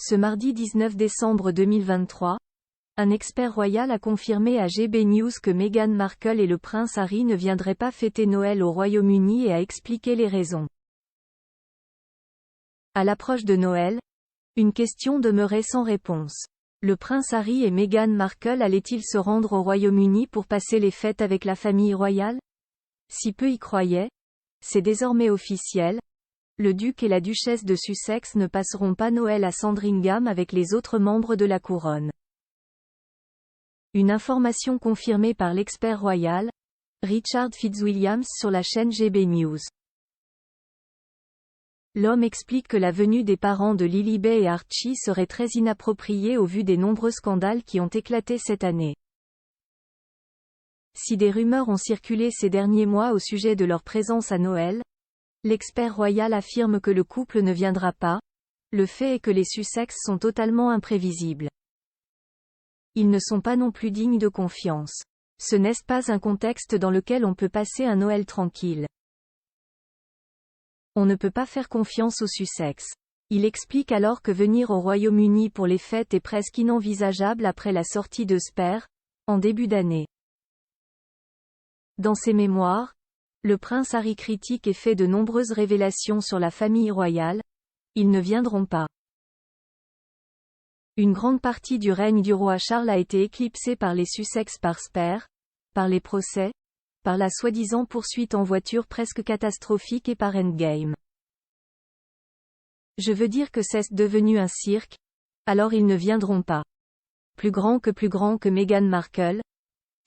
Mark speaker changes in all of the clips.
Speaker 1: Ce mardi 19 décembre 2023, un expert royal a confirmé à GB News que Meghan Markle et le prince Harry ne viendraient pas fêter Noël au Royaume-Uni et a expliqué les raisons. À l'approche de Noël, une question demeurait sans réponse. Le prince Harry et Meghan Markle allaient-ils se rendre au Royaume-Uni pour passer les fêtes avec la famille royale? Si peu y croyaient, c'est désormais officiel. Le duc et la duchesse de Sussex ne passeront pas Noël à Sandringham avec les autres membres de la couronne. Une information confirmée par l'expert royal, Richard Fitzwilliams sur la chaîne GB News. L'homme explique que la venue des parents de Lilibet et Archie serait très inappropriée au vu des nombreux scandales qui ont éclaté cette année. Si des rumeurs ont circulé ces derniers mois au sujet de leur présence à Noël, l'expert royal affirme que le couple ne viendra pas. Le fait est que les Sussex sont totalement imprévisibles. Ils ne sont pas non plus dignes de confiance. Ce n'est pas un contexte dans lequel on peut passer un Noël tranquille. On ne peut pas faire confiance aux Sussex. Il explique alors que venir au Royaume-Uni pour les fêtes est presque inenvisageable après la sortie de Spare, en début d'année. Dans ses mémoires, le prince Harry critique et fait de nombreuses révélations sur la famille royale. Ils ne viendront pas. Une grande partie du règne du roi Charles a été éclipsée par les Sussex par Spare, par les procès, par la soi-disant poursuite en voiture presque catastrophique et par Endgame. Je veux dire que c'est devenu un cirque, alors ils ne viendront pas. Plus grand que Meghan Markle.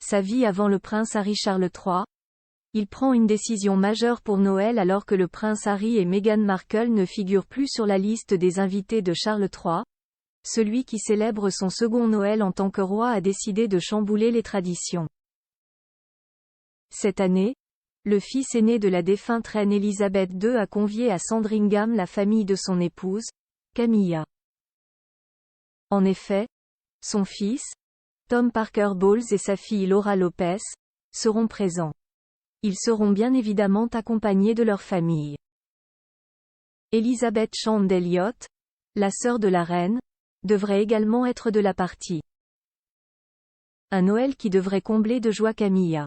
Speaker 1: Sa vie avant le prince Harry Charles III. Il prend une décision majeure pour Noël alors que le prince Harry et Meghan Markle ne figurent plus sur la liste des invités de Charles III. Celui qui célèbre son second Noël en tant que roi a décidé de chambouler les traditions. Cette année, le fils aîné de la défunte reine Elisabeth II a convié à Sandringham la famille de son épouse, Camilla. En effet, son fils, Tom Parker Bowles et sa fille Laura Lopez, seront présents. Ils seront bien évidemment accompagnés de leur famille. Elizabeth Chand Elliott, la sœur de la reine, devrait également être de la partie. Un Noël qui devrait combler de joie Camilla.